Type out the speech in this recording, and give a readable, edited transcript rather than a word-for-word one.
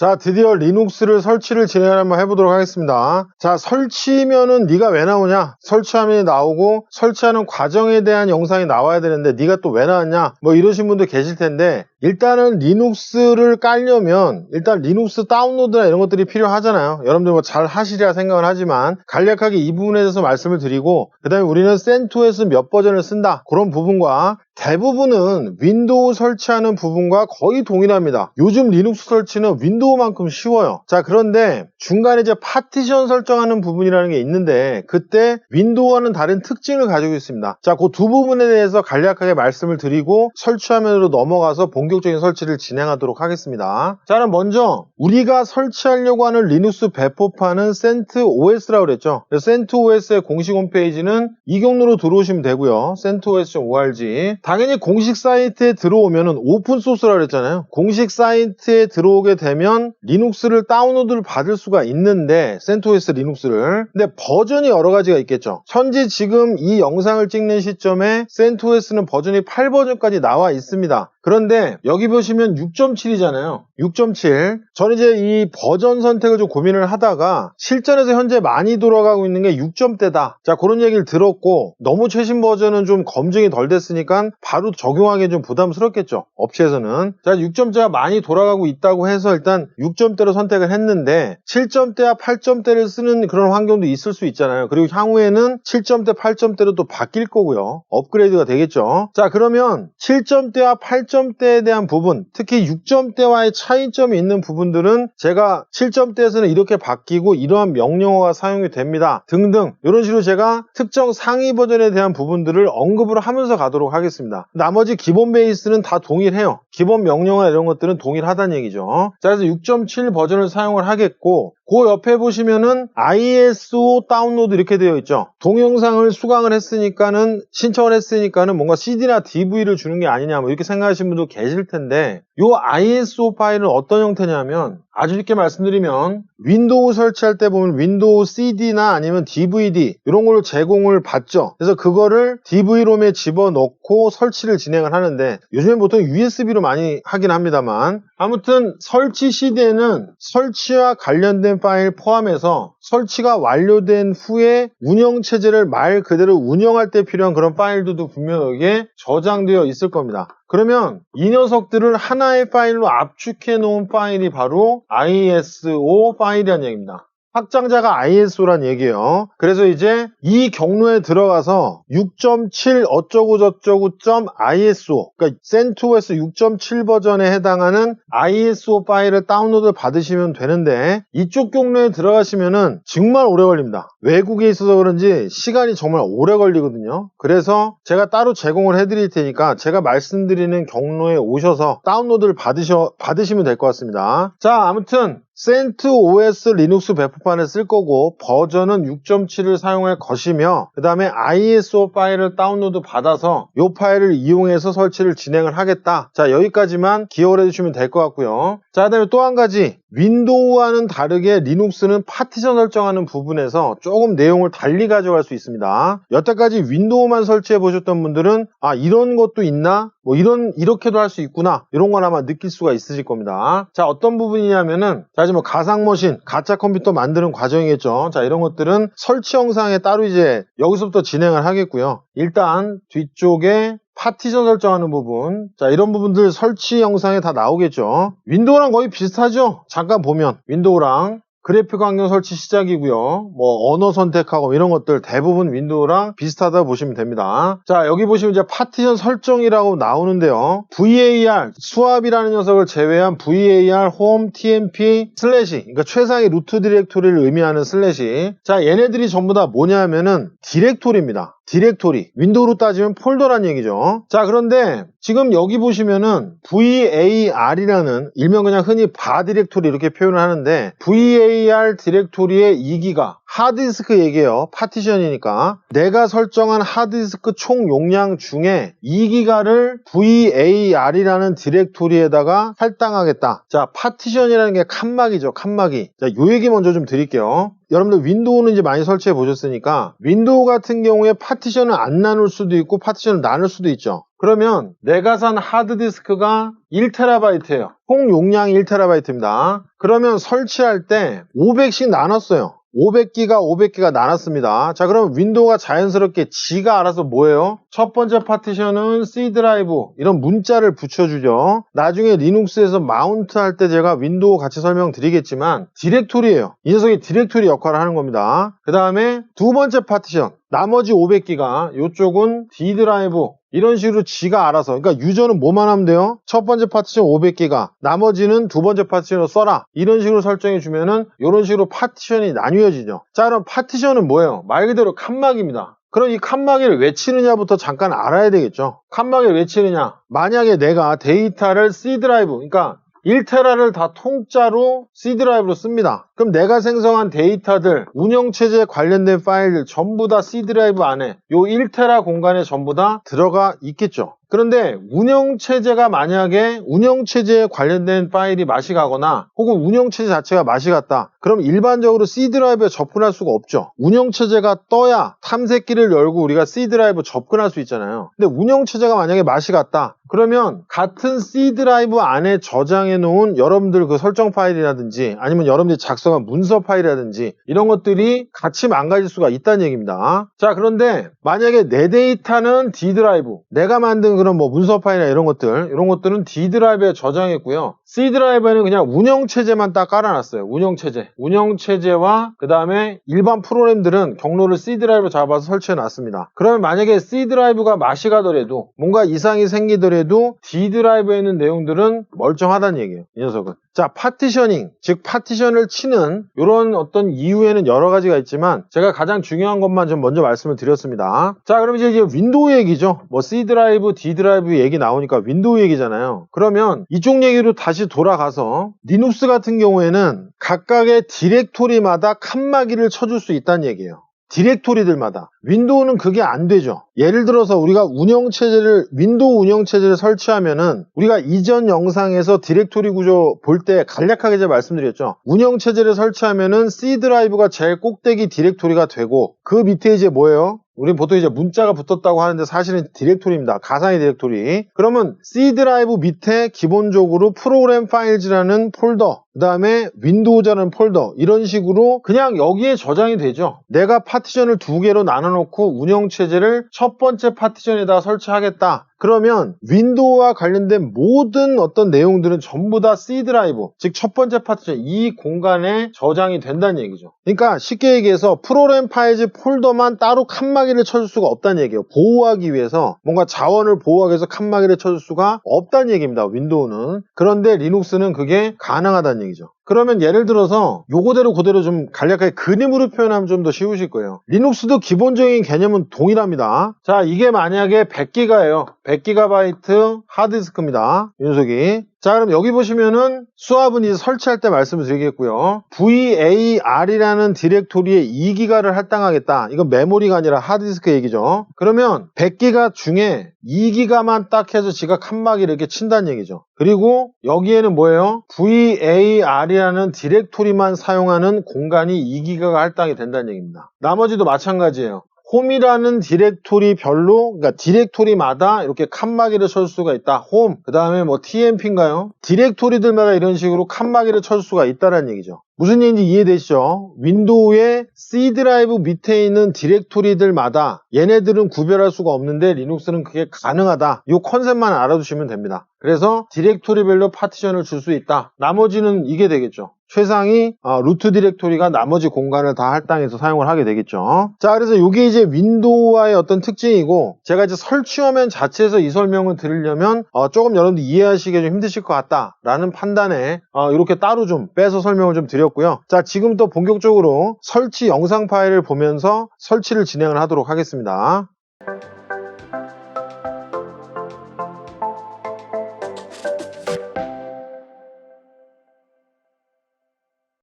자, 드디어 리눅스를 설치를 한번 해보도록 하겠습니다. 자, 설치면은 네가 왜 나오냐? 설치화면이 나오고 설치하는 과정에 대한 영상이 나와야 되는데 네가 또 왜 나왔냐? 뭐 이러신 분들 계실 텐데, 일단은 리눅스를 깔려면 일단 리눅스 다운로드나 이런 것들이 필요하잖아요. 여러분들 뭐 잘 하시리라 생각을 하지만 간략하게 이 부분에 대해서 말씀을 드리고, 그 다음에 우리는 CentOS 몇 버전을 쓴다, 그런 부분과 대부분은 윈도우 설치하는 부분과 거의 동일합니다. 요즘 리눅스 설치는 윈도우만큼 쉬워요. 자, 그런데 중간에 이제 파티션 설정하는 부분이라는 게 있는데, 그때 윈도우와는 다른 특징을 가지고 있습니다. 자, 그 두 부분에 대해서 간략하게 말씀을 드리고 설치화면으로 넘어가서 본격적인 설치를 진행하도록 하겠습니다. 자, 그럼 먼저 우리가 설치하려고 하는 리눅스 배포판은 CentOS라고 그랬죠. CentOS의 공식 홈페이지는 이 경로로 들어오시면 되고요. centos.org. 당연히 공식 사이트에 들어오면은 오픈소스라고 그랬잖아요. 공식 사이트에 들어오게 되면 리눅스를 다운로드를 받을 수가 있는데, CentOS 리눅스를. 근데 버전이 여러 가지가 있겠죠. 현재 지금 이 영상을 찍는 시점에 CentOS는 버전이 8버전까지 나와 있습니다. 그런데 여기 보시면 6.7이잖아요. 6.7. 저는 이제 이 버전 선택을 좀 고민을 하다가 실전에서 현재 많이 돌아가고 있는 게 6점대다. 자, 그런 얘기를 들었고, 너무 최신 버전은 좀 검증이 덜 됐으니까 바로 적용하기 좀 부담스럽겠죠, 업체에서는. 자, 6점대가 많이 돌아가고 있다고 해서 일단 6점대로 선택을 했는데, 7점대와 8점대를 쓰는 그런 환경도 있을 수 있잖아요. 그리고 향후에는 7점대, 8점대로 또 바뀔 거고요. 업그레이드가 되겠죠. 자, 그러면 7점대와 8점대에 대한 부분, 특히 6점대와의 차이점이 있는 부분들은 제가 7점대에서는 이렇게 바뀌고 이러한 명령어가 사용이 됩니다 등등, 이런 식으로 제가 특정 상위 버전에 대한 부분들을 언급을 하면서 가도록 하겠습니다. 나머지 기본 베이스는 다 동일해요. 기본 명령어 이런 것들은 동일하다는 얘기죠. 자, 그래서 6.7 버전을 사용을 하겠고, 그 옆에 보시면은 ISO 다운로드 이렇게 되어 있죠. 동영상을 수강을 했으니까는, 신청을 했으니까는 뭔가 CD나 DV를 주는 게 아니냐, 뭐 이렇게 생각하시는 분도 계실 텐데, 요 ISO 파일은 어떤 형태냐면, 아주 쉽게 말씀드리면 윈도우 설치할 때 보면 윈도우 CD나 아니면 DVD 이런 걸 제공을 받죠. 그래서 그거를 DV롬에 집어넣고 설치를 진행을 하는데, 요즘엔 보통 USB로 많이 하긴 합니다만, 아무튼 설치 CD에는 설치와 관련된 파일 포함해서 설치가 완료된 후에 운영체제를 말 그대로 운영할 때 필요한 그런 파일들도 분명하게 저장되어 있을 겁니다. 그러면 이 녀석들을 하나의 파일로 압축해 놓은 파일이 바로 ISO 파일이라는 얘기입니다. 확장자가 ISO란 얘기예요. 그래서 이제 이 경로에 들어가서 6.7 어쩌고저쩌고 .ISO, 그러니까 CentOS 6.7 버전에 해당하는 ISO 파일을 다운로드 받으시면 되는데, 이쪽 경로에 들어가시면은 정말 오래 걸립니다. 외국에 있어서 그런지 시간이 정말 오래 걸리거든요. 그래서 제가 따로 제공을 해드릴 테니까 제가 말씀드리는 경로에 오셔서 다운로드를 받으시면 될 것 같습니다. 자, 아무튼 CentOS 리눅스 배포판을 쓸 거고, 버전은 6.7을 사용할 것이며, 그 다음에 ISO 파일을 다운로드 받아서 이 파일을 이용해서 설치를 진행을 하겠다. 자, 여기까지만 기억을 해주시면 될 것 같고요. 자, 그 다음에 또 한 가지, 윈도우와는 다르게 리눅스는 파티션 설정하는 부분에서 조금 내용을 달리 가져갈 수 있습니다. 여태까지 윈도우만 설치해 보셨던 분들은 아, 이런 것도 있나? 뭐 이렇게도 할 수 있구나, 이런 건 아마 느낄 수가 있으실 겁니다. 자, 어떤 부분이냐면은, 자, 지금 뭐 가상머신, 가짜 컴퓨터 만드는 과정이겠죠. 자, 이런 것들은 설치 영상에 따로 이제 여기서부터 진행을 하겠고요. 일단 뒤쪽에 파티션 설정하는 부분, 자, 이런 부분들 설치 영상에 다 나오겠죠. 윈도우랑 거의 비슷하죠. 잠깐 보면 윈도우랑 그래픽 환경 설치 시작이고요. 뭐 언어 선택하고 이런 것들 대부분 윈도우랑 비슷하다 보시면 됩니다. 자, 여기 보시면 이제 파티션 설정이라고 나오는데요. var 수압이라는 녀석을 제외한 var home tmp 슬래시, 그러니까 최상위 루트 디렉토리를 의미하는 슬래시. 자, 얘네들이 전부 다 뭐냐면은 디렉토리입니다. 디렉토리, 윈도우로 따지면 폴더란 얘기죠. 자, 그런데 지금 여기 보시면은 var이라는, 일명 그냥 흔히 바 디렉토리 이렇게 표현을 하는데, var 디렉토리의 2기가 하드디스크 얘기예요. 파티션이니까 내가 설정한 하드디스크 총 용량 중에 2기가를 var이라는 디렉토리에다가 할당하겠다. 자, 파티션이라는 게 칸막이죠. 칸막이. 자, 요 얘기 먼저 좀 드릴게요. 여러분들 윈도우는 이제 많이 설치해 보셨으니까, 윈도우 같은 경우에 파티션을 안 나눌 수도 있고 파티션을 나눌 수도 있죠. 그러면 내가 산 하드디스크가 1TB예요. 총 용량이 1TB입니다. 그러면 설치할 때 500씩 나눴어요. 500기가 나눴습니다. 자, 그럼 윈도우가 자연스럽게 지가 알아서 뭐예요? 첫 번째 파티션은 C 드라이브 이런 문자를 붙여주죠. 나중에 리눅스에서 마운트 할 때 제가 윈도우 같이 설명드리겠지만 디렉토리예요. 이 녀석이 디렉토리 역할을 하는 겁니다. 그 다음에 두 번째 파티션 나머지 500기가 이쪽은 D 드라이브 이런 식으로 지가 알아서, 그러니까 유저는 뭐만 하면 돼요? 첫 번째 파티션 500기가, 나머지는 두 번째 파티션으로 써라. 이런 식으로 설정해 주면은 이런 식으로 파티션이 나뉘어지죠. 자, 그럼 파티션은 뭐예요? 말 그대로 칸막이입니다. 그럼 이 칸막이를 왜 치느냐부터 잠깐 알아야 되겠죠. 칸막이를 왜 치느냐? 만약에 내가 데이터를 C 드라이브, 그러니까 1테라를 다 통짜로 C 드라이브로 씁니다. 그럼 내가 생성한 데이터들, 운영체제에 관련된 파일들 전부 다 C 드라이브 안에 요 1테라 공간에 전부 다 들어가 있겠죠. 그런데 운영체제가 만약에 운영체제에 관련된 파일이 맛이 가거나 혹은 운영체제 자체가 맛이 갔다. 그럼 일반적으로 C 드라이브에 접근할 수가 없죠. 운영체제가 떠야 탐색기를 열고 우리가 C 드라이브 접근할 수 있잖아요. 근데 운영체제가 만약에 맛이 갔다. 그러면 같은 C 드라이브 안에 저장해 놓은 여러분들 그 설정 파일이라든지 아니면 여러분들이 작성한 문서 파일이라든지 이런 것들이 같이 망가질 수가 있다는 얘기입니다. 자, 그런데 만약에 내 데이터는 D 드라이브, 내가 만든 그런 뭐 문서 파일이나 이런 것들은 D 드라이브에 저장했고요. C 드라이브에는 그냥 운영체제만 딱 깔아놨어요. 운영체제와 그 다음에 일반 프로그램들은 경로를 C 드라이브로 잡아서 설치해놨습니다. 그러면 만약에 C 드라이브가 맛이 가더라도 뭔가 이상이 생기더라도 D 드라이브에 있는 내용들은 멀쩡하다는 얘기예요. 이 녀석은. 자, 파티셔닝, 즉 파티션을 치는 이런 어떤 이유에는 여러 가지가 있지만 제가 가장 중요한 것만 좀 먼저 말씀을 드렸습니다. 자, 그럼 이제 윈도우 얘기죠. 뭐 C 드라이브, D 드라이브 얘기 나오니까 윈도우 얘기잖아요. 그러면 이쪽 얘기로 다시 돌아가서 리눅스 같은 경우에는 각각의 디렉토리마다 칸막이를 쳐줄 수 있다는 얘기예요. 디렉토리들마다. 윈도우는 그게 안 되죠. 예를 들어서 우리가 윈도우 운영체제를 설치하면은 우리가 이전 영상에서 디렉토리 구조 볼 때 간략하게 제가 말씀드렸죠. 운영체제를 설치하면은 C 드라이브가 제일 꼭대기 디렉토리가 되고 그 밑에 이제 뭐예요? 우린 보통 이제 문자가 붙었다고 하는데 사실은 디렉토리입니다. 가상의 디렉토리. 그러면 C 드라이브 밑에 기본적으로 프로그램 파일즈라는 폴더, 그 다음에 윈도우즈라는 폴더, 이런 식으로 그냥 여기에 저장이 되죠. 내가 파티션을 두 개로 나눠놓고 운영체제를 첫 번째 파티션에다 설치하겠다. 그러면 윈도우와 관련된 모든 어떤 내용들은 전부 다 C 드라이브, 즉 첫 번째 파티션, 이 공간에 저장이 된다는 얘기죠. 그러니까 쉽게 얘기해서 프로그램 파일즈 폴더만 따로 칸막이를 쳐줄 수가 없다는 얘기예요. 보호하기 위해서 뭔가 자원을 보호하기 위해서 칸막이를 쳐줄 수가 없다는 얘기입니다. 윈도우는. 그런데 리눅스는 그게 가능하다는 얘기죠. 그러면 예를 들어서 요거대로 그대로 좀 간략하게 그림으로 표현하면 좀 더 쉬우실 거예요. 리눅스도 기본적인 개념은 동일합니다. 자, 이게 만약에 100기가예요. 100GB 하드디스크입니다. 이 녀석이. 자, 그럼 여기 보시면은 수압은 이제 설치할 때 말씀을 드리겠고요. VAR이라는 디렉토리에 2기가를 할당하겠다. 이건 메모리가 아니라 하드디스크 얘기죠. 그러면 100기가 중에 2기가만 딱 해서 지가 칸막이를 이렇게 친다는 얘기죠. 그리고 여기에는 뭐예요? VAR이라는 디렉토리만 사용하는 공간이 2기가가 할당이 된다는 얘기입니다. 나머지도 마찬가지예요. 홈이라는 디렉토리 별로, 그러니까 디렉토리마다 이렇게 칸막이를 칠 수가 있다. 홈, 그 다음에 뭐 TMP인가요? 디렉토리들마다 이런 식으로 칸막이를 칠 수가 있다는 얘기죠. 무슨 얘기인지 이해되시죠? 윈도우의 C 드라이브 밑에 있는 디렉토리들마다 얘네들은 구별할 수가 없는데 리눅스는 그게 가능하다. 이 컨셉만 알아두시면 됩니다. 그래서 디렉토리별로 파티션을 줄 수 있다. 나머지는 이게 되겠죠. 최상위 루트 디렉토리가 나머지 공간을 다 할당해서 사용을 하게 되겠죠. 자, 그래서 이게 이제 윈도우와의 어떤 특징이고, 제가 이제 설치 화면 자체에서 이 설명을 드리려면 조금 여러분들 이해하시기 좀 힘드실 것 같다라는 판단에 이렇게 따로 좀 빼서 설명을 좀 드렸고요. 자, 지금부터 본격적으로 설치 영상 파일을 보면서 설치를 진행을 하도록 하겠습니다.